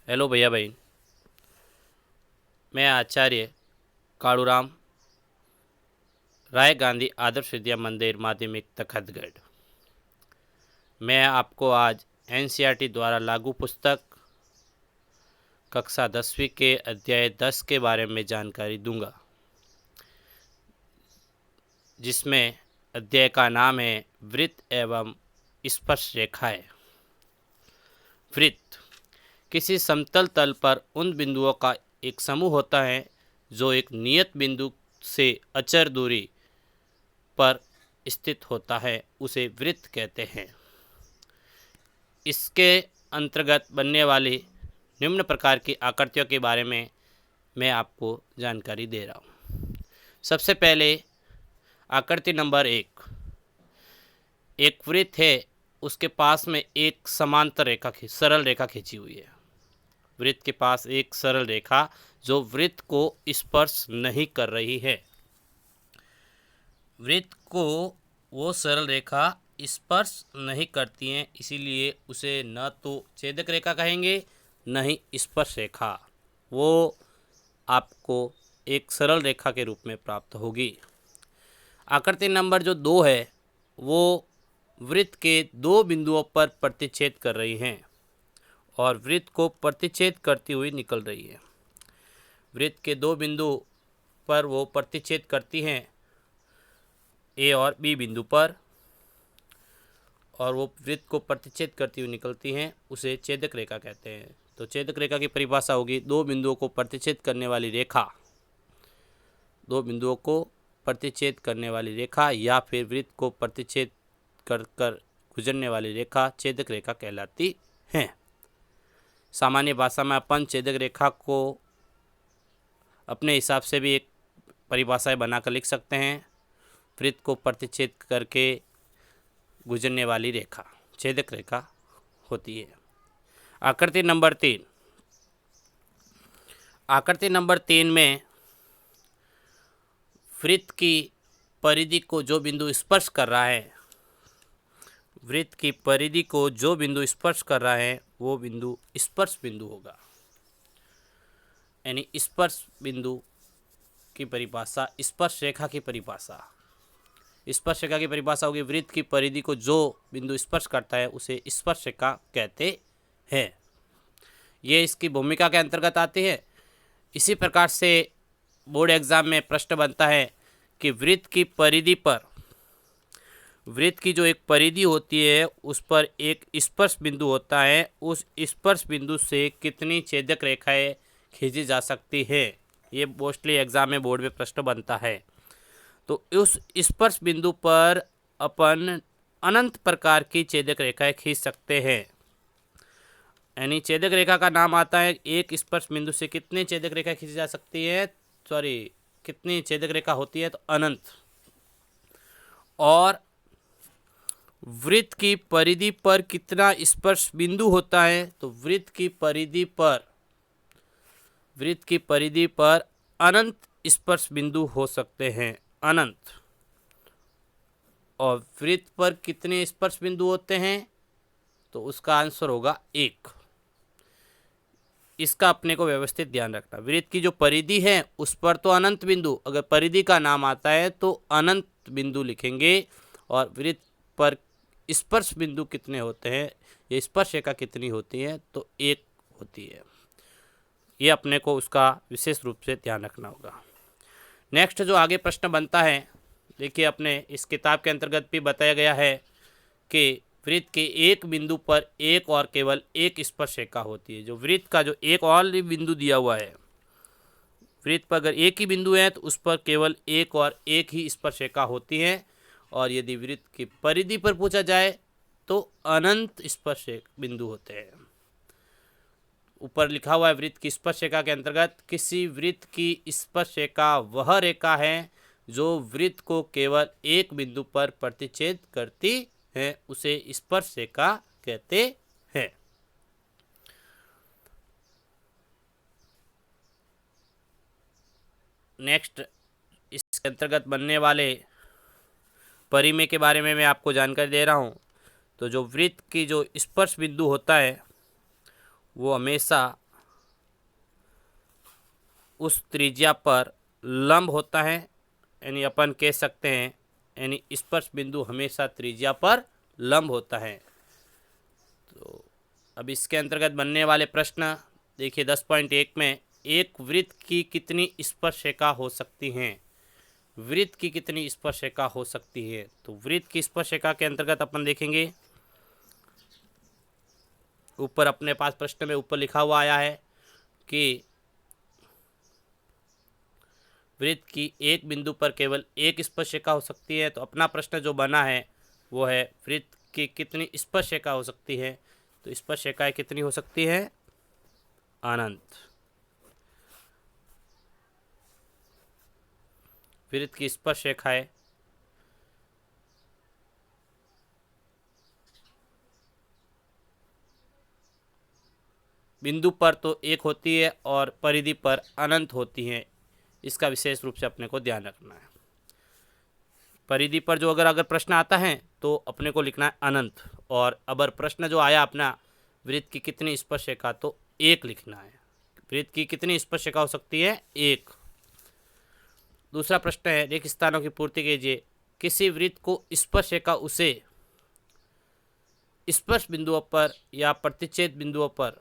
Hello भैया बहन, मैं आचार्य कालूराम, राय गांधी आदर्श विद्या मंदिर माध्यमिक तखतगढ़। मैं आपको आज एनसीईआरटी द्वारा लागू पुस्तक कक्षा 10वीं के अध्याय 10 के बारे में जानकारी दूंगा, जिसमें अध्याय का नाम है वृत्त एवं स्पर्श रेखाएं। वृत्त किसी समतल तल पर उन बिंदुओं का एक समूह होता है जो एक नियत बिंदु से अचर दूरी पर स्थित होता है, उसे वृत्त कहते हैं। इसके अंतर्गत बनने वाली निम्न प्रकार की आकृतियों के बारे में मैं आपको जानकारी दे रहा हूँ। सबसे पहले आकृति नंबर 1, एक वृत्त है, उसके पास में एक समांतर रेखा सरल रेखा खींची हुई है। वृत्त के पास एक सरल रेखा जो वृत्त को स्पर्श नहीं कर रही है। वृत्त को वो सरल रेखा स्पर्श नहीं करती हैं, इसीलिए उसे न तो छेदक रेखा कहेंगे न ही स्पर्श रेखा। वो आपको एक सरल रेखा के रूप में प्राप्त होगी। आकृति नंबर जो 2 है वो वृत्त के 2 बिंदुओं पर प्रतिच्छेद कर रही हैं और वृत्त को प्रतिच्छेद करती हुई निकल रही है। वृत्त के 2 बिंदु पर वो प्रतिच्छेद करती हैं, ए और बी बिंदु पर, और वो वृत्त को प्रतिच्छेद करती हुई निकलती हैं, उसे छेदक रेखा कहते हैं। तो छेदक रेखा की परिभाषा होगी 2 बिंदुओं को प्रतिच्छेद करने वाली रेखा, 2 बिंदुओं को प्रतिच्छेद करने वाली रेखा या फिर वृत्त को प्रतिच्छेद कर गुजरने वाली रेखा छेदक रेखा कहलाती हैं। सामान्य भाषा में अपन छेदक रेखा को अपने हिसाब से भी एक परिभाषाएं बनाकर लिख सकते हैं। वृत्त को प्रतिच्छेद करके गुजरने वाली रेखा छेदक रेखा होती है। आकृति नंबर 3, आकृति नंबर 3 में वृत्त की परिधि को जो बिंदु स्पर्श कर रहा है, वृत्त की परिधि को जो बिंदु स्पर्श कर रहा है वो बिंदु स्पर्श बिंदु होगा। यानी स्पर्श बिंदु की परिभाषा, स्पर्श रेखा की परिभाषा, स्पर्श रेखा की परिभाषा होगी वृत्त की परिधि को जो बिंदु स्पर्श करता है उसे स्पर्श रेखा कहते हैं। ये इसकी भूमिका के अंतर्गत आती है। इसी प्रकार से बोर्ड एग्जाम में प्रश्न बनता है कि वृत्त की परिधि पर, वृत्त की जो एक परिधि होती है उस पर एक स्पर्श बिंदु होता है, उस स्पर्श बिंदु से कितनी छेदक रेखाएं खींची जा सकती है। ये मोस्टली एग्जाम में बोर्ड में प्रश्न बनता है। तो उस स्पर्श बिंदु पर अपन अनंत प्रकार की छेदक रेखाएं खींच सकते हैं। यानी छेदक रेखा का नाम आता है एक स्पर्श बिंदु से कितनी छेदक रेखा खींची जा सकती है, कितनी छेदक रेखा होती है, तो अनंत। और वृत्त की परिधि पर कितना स्पर्श बिंदु होता है, तो वृत्त की परिधि पर अनंत स्पर्श बिंदु हो सकते हैं, अनंत। और वृत्त पर कितने स्पर्श बिंदु होते हैं, तो उसका आंसर होगा 1। इसका अपने को व्यवस्थित ध्यान रखना। वृत्त की जो परिधि है उस पर तो अनंत बिंदु, अगर परिधि का नाम आता है तो अनंत बिंदु लिखेंगे। और वृत्त पर स्पर्श बिंदु कितने होते हैं, ये स्पर्श रेखा कितनी होती है, तो 1 होती है। ये अपने को उसका विशेष रूप से ध्यान रखना होगा। नेक्स्ट जो आगे प्रश्न बनता है, देखिए अपने इस किताब के अंतर्गत भी बताया गया है कि वृत्त के एक बिंदु पर एक और केवल एक स्पर्श रेखा होती है। जो वृत्त का जो एक और बिंदु दिया हुआ है, वृत्त पर अगर एक ही बिंदु है तो उस पर केवल एक और एक ही स्पर्श रेखा होती है। और यदि वृत्त की परिधि पर पूछा जाए तो अनंत स्पर्श बिंदु होते हैं। ऊपर लिखा हुआ है वृत्त की स्पर्श रेखा के अंतर्गत किसी वृत्त की स्पर्श रेखा वह रेखा है जो वृत्त को केवल एक बिंदु पर प्रतिच्छेद करती है, उसे स्पर्श रेखा कहते हैं। नेक्स्ट इसके अंतर्गत बनने वाले परिमेय के बारे में मैं आपको जानकारी दे रहा हूँ। तो जो वृत्त की जो स्पर्श बिंदु होता है वो हमेशा उस त्रिज्या पर लंब होता है, यानी अपन कह सकते हैं यानी स्पर्श बिंदु हमेशा त्रिज्या पर लंब होता है। तो अब इसके अंतर्गत बनने वाले प्रश्न देखिए 10.1 में एक वृत्त की कितनी स्पर्शरेखा हो सकती हैं। वृत्त की कितनी स्पर्शरेखा हो सकती है, तो वृत्त की स्पर्शरेखा के अंतर्गत अपन देखेंगे ऊपर अपने पास प्रश्न में ऊपर लिखा हुआ आया है कि वृत्त की एक बिंदु पर केवल एक स्पर्शरेखा हो सकती है। तो अपना प्रश्न जो बना है वो है वृत्त की कितनी स्पर्शरेखा हो सकती है। तो स्पर्शरेखाएं कितनी हो सकती है, अनंत। वृत्त की स्पर्शरेखाएं बिंदु पर तो एक होती है और परिधि पर अनंत होती हैं। इसका विशेष रूप से अपने को ध्यान रखना है। परिधि पर जो अगर प्रश्न आता है तो अपने को लिखना है अनंत, और अगर प्रश्न जो आया अपना वृत्त की कितनी स्पर्शरेखा, तो एक लिखना है। वृत्त की कितनी स्पर्शरेखा हो सकती है, एक। दूसरा प्रश्न है रिक्त स्थानों की पूर्ति कीजिए। किसी वृत्त को स्पर्शरेखा उसे स्पर्श बिंदुओं पर या प्रतिच्छेद बिंदुओं पर